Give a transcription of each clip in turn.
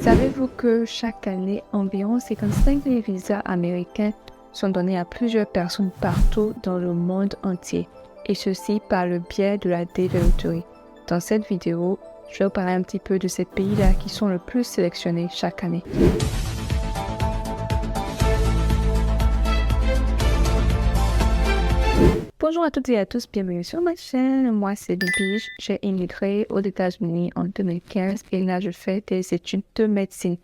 Savez-vous que chaque année, environ 55 000 visas américains sont donnés à plusieurs personnes partout dans le monde entier, et ceci par le biais de la Data Lottery. Dans cette vidéo, je vais vous parler un petit peu de ces pays-là qui sont le plus sélectionnés chaque année. Bonjour à toutes et à tous, bienvenue sur ma chaîne. Moi c'est Bibi, j'ai immigré aux États-Unis en 2015 et là je fais des études de médecine.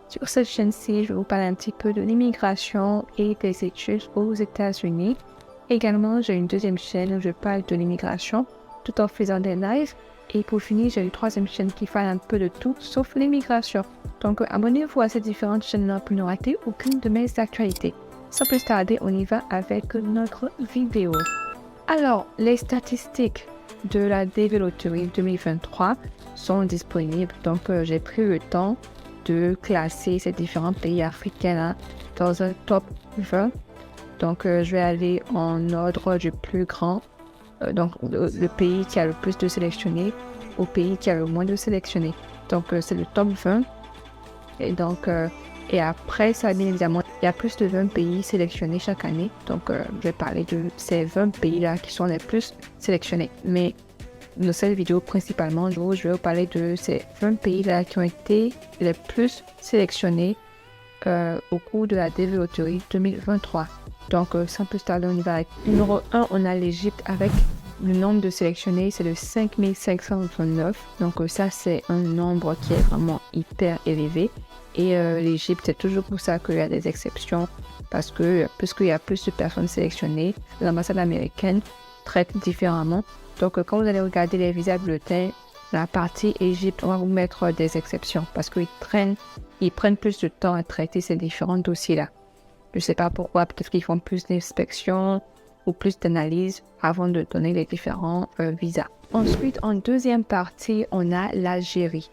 Sur cette chaîne-ci, je vais vous parler un petit peu de l'immigration et des études aux États-Unis. Également, j'ai une deuxième chaîne où je parle de l'immigration tout en faisant des lives. Et pour finir, j'ai une troisième chaîne qui fait un peu de tout sauf l'immigration. Donc abonnez-vous à ces différentes chaînes-là pour ne rater aucune de mes actualités. Sans plus tarder, on y va avec notre vidéo. Alors, les statistiques de la Data Lottery 2023 sont disponibles. Donc, j'ai pris le temps de classer ces différents pays africains dans un top 20. Donc, je vais aller en ordre du plus grand. Donc, le pays qui a le plus de sélectionnés au pays qui a le moins de sélectionnés. Donc, c'est le top 20. Et donc, et après ça, bien évidemment, il y a plus de 20 pays sélectionnés chaque année. Donc, je vais parler de ces 20 pays-là qui sont les plus sélectionnés. Mais dans cette vidéo, principalement, je vais vous parler de ces 20 pays-là qui ont été les plus sélectionnés au cours de la Data Lottery 2023. Donc, sans plus tarder, on y va avec numéro 1, on a l'Égypte avec le nombre de sélectionnés, c'est de 5529. Donc, ça, c'est un nombre qui est vraiment hyper élevé. Et l'Égypte, c'est toujours pour ça qu'il y a des exceptions, parce que puisqu'il y a plus de personnes sélectionnées, l'ambassade américaine traite différemment. Donc, quand vous allez regarder les visas bulletins, la partie Égypte, on va vous mettre des exceptions, parce qu'ils prennent plus de temps à traiter ces différents dossiers-là. Je ne sais pas pourquoi, peut-être qu'ils font plus d'inspections ou plus d'analyses avant de donner les différents visas. Ensuite, en deuxième partie, on a l'Algérie.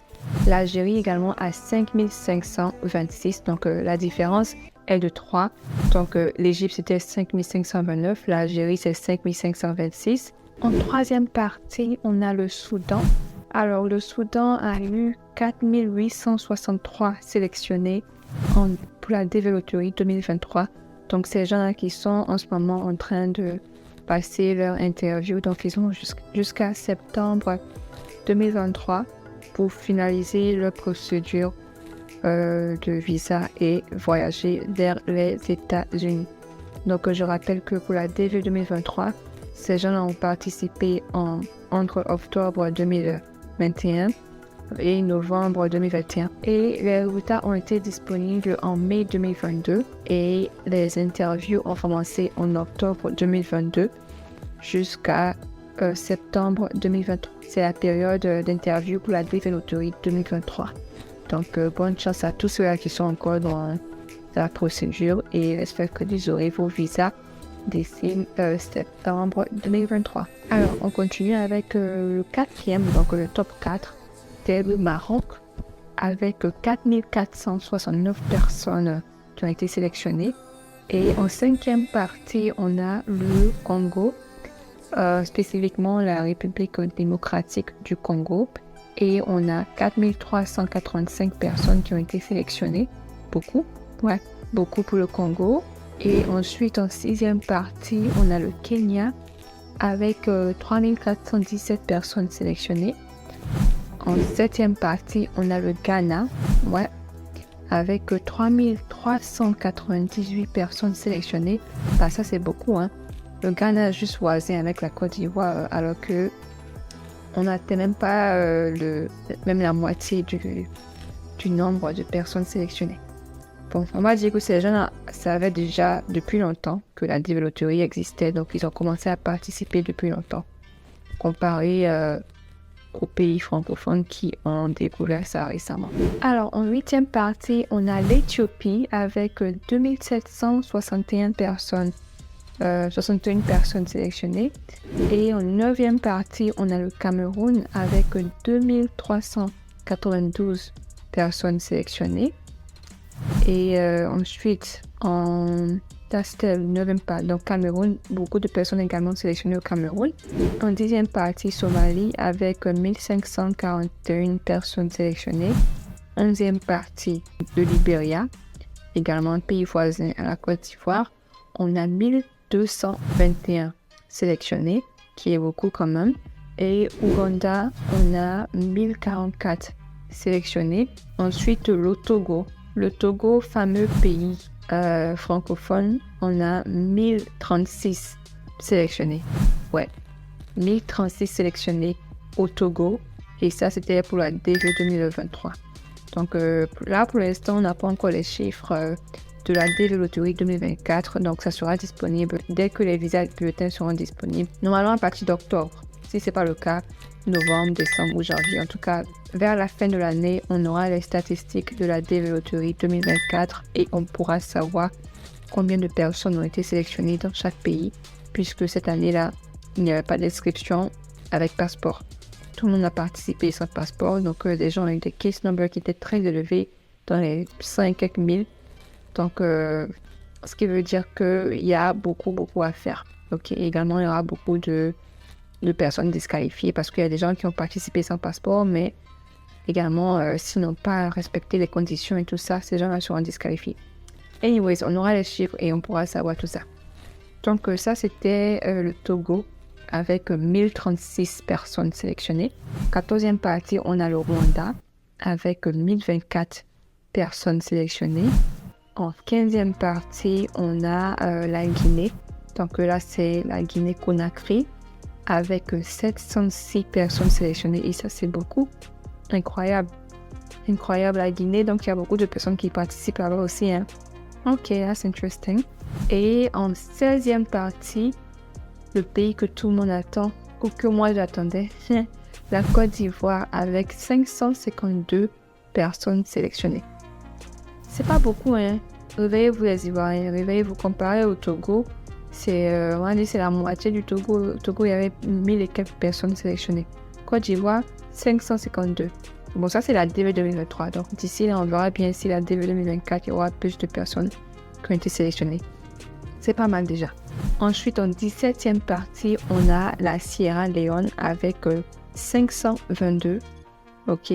L'Algérie également à 5526, donc la différence est de 3. Donc l'Égypte c'était 5529, l'Algérie c'est 5526. En troisième partie, on a le Soudan. Alors le Soudan a eu 4863 sélectionnés pour la Data Lottery 2023. Donc ces gens-là qui sont en ce moment en train de passer leur interview, donc ils ont jusqu'à septembre 2023 pour finaliser leur procédure de visa et voyager vers les États-Unis. Donc, je rappelle que pour la DV 2023, ces gens ont participé entre octobre 2021 et novembre 2021. Et les résultats ont été disponibles en mai 2022 et les interviews ont commencé en octobre 2022 jusqu'à septembre 2023. C'est la période d'interview pour la Data Lottery 2023. Donc, bonne chance à tous ceux qui sont encore dans la procédure et j'espère que vous aurez vos visas d'ici septembre 2023. Alors, on continue avec le quatrième, donc le top 4, c'est le Maroc, avec 4469 personnes qui ont été sélectionnées. Et en cinquième partie, on a le Congo, spécifiquement la République démocratique du Congo, et on a 4385 personnes qui ont été sélectionnées. Beaucoup pour le Congo. Et ensuite, en sixième partie, on a le Kenya avec 3417 personnes sélectionnées. En septième partie, on a le Ghana, avec 3398 personnes sélectionnées. Bah, ça, c'est beaucoup, hein. Le Ghana a juste voisin avec la Côte d'Ivoire, alors que on n'atteint même pas même la moitié du nombre de personnes sélectionnées. Bon, on va dire que ces gens savaient déjà depuis longtemps que la Data Lottery existait, donc ils ont commencé à participer depuis longtemps, comparé aux pays francophones qui ont découvert ça récemment. Alors, en huitième partie, on a l'Éthiopie avec 2761 personnes. 61 personnes sélectionnées. Et en neuvième partie, on a le Cameroun avec 2392 personnes sélectionnées. Et ensuite, c'était le neuvième partie, donc Cameroun, beaucoup de personnes également sélectionnées au Cameroun. En dixième partie, Somalie avec 1541 personnes sélectionnées. 11e partie, le Libéria, également un pays voisin à la Côte d'Ivoire, on a 1221 sélectionnés, qui est beaucoup quand même. Et Ouganda, on a 1044 sélectionnés. Ensuite, le Togo, fameux pays francophone, on a 1036 sélectionnés. Ouais, 1036 sélectionnés au Togo. Et ça, c'était pour la DV 2023. Donc là, pour l'instant, on n'a pas encore les chiffres de la DV Loterie 2024. Donc, ça sera disponible dès que les visas de bulletins seront disponibles. Normalement, à partir d'octobre. Si ce n'est pas le cas, novembre, décembre ou janvier. En tout cas, vers la fin de l'année, on aura les statistiques de la DV Loterie 2024 et on pourra savoir combien de personnes ont été sélectionnées dans chaque pays, puisque cette année-là, il n'y avait pas d'inscription avec passeport. Tout le monde a participé sans passeport, donc les gens ont eu des case numbers qui étaient très élevés, dans les 5 quelques mille. Donc, ce qui veut dire qu'il y a beaucoup à faire. Ok, également, il y aura beaucoup de personnes disqualifiées parce qu'il y a des gens qui ont participé sans passeport, mais également, s'ils n'ont pas respecté les conditions et tout ça, ces gens-là seront disqualifiés. Anyways, on aura les chiffres et on pourra savoir tout ça. Donc, ça, c'était le Togo avec 1036 personnes sélectionnées. 14e partie, on a le Rwanda avec 1024 personnes sélectionnées. En 15e partie, on a la Guinée. Donc là, c'est la Guinée-Conakry avec 706 personnes sélectionnées. Et ça, c'est beaucoup. Incroyable. Incroyable la Guinée. Donc, il y a beaucoup de personnes qui participent là-bas aussi. Hein. Ok, that's interesting. Et en 16e partie, le pays que tout le monde attend, ou que moi j'attendais, la Côte d'Ivoire avec 552 personnes sélectionnées. C'est pas beaucoup, hein. Réveillez-vous les Ivoiriens, réveillez-vous comparé au Togo. On va dire c'est la moitié du Togo. Au Togo, il y avait 1000 et quelques personnes sélectionnées. Côte d'Ivoire, 552. Bon, ça c'est la DV 2023. Donc d'ici là, on verra bien si la DV 2024, il y aura plus de personnes qui ont été sélectionnées. C'est pas mal déjà. Ensuite, en 17e partie, on a la Sierra Leone avec 522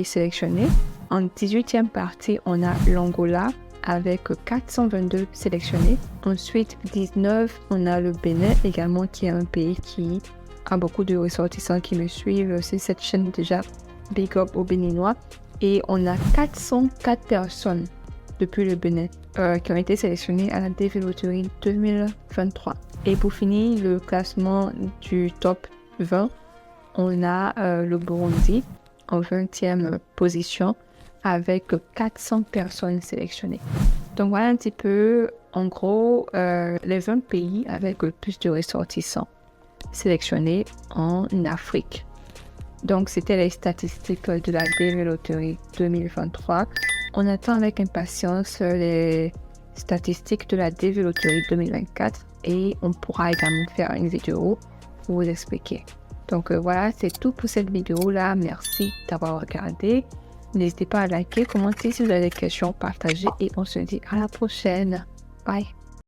sélectionnés. En 18e partie, on a l'Angola avec 422 sélectionnés. Ensuite, 19, on a le Bénin également qui est un pays qui a beaucoup de ressortissants qui me suivent. C'est cette chaîne déjà, big up aux Béninois. Et on a 404 personnes depuis le Bénin qui ont été sélectionnées à la DV Loterie 2023. Et pour finir, le classement du top 20, on a le Burundi en 20e position avec 400 personnes sélectionnées. Donc voilà un petit peu, en gros, les 20 pays avec le plus de ressortissants sélectionnés en Afrique. Donc c'était les statistiques de la DV Loterie 2023. On attend avec impatience les statistiques de la DV Loterie 2024 et on pourra également faire une vidéo pour vous expliquer. Donc voilà, c'est tout pour cette vidéo-là. Merci d'avoir regardé. N'hésitez pas à liker, commenter si vous avez des questions, partager et on se dit à la prochaine. Bye!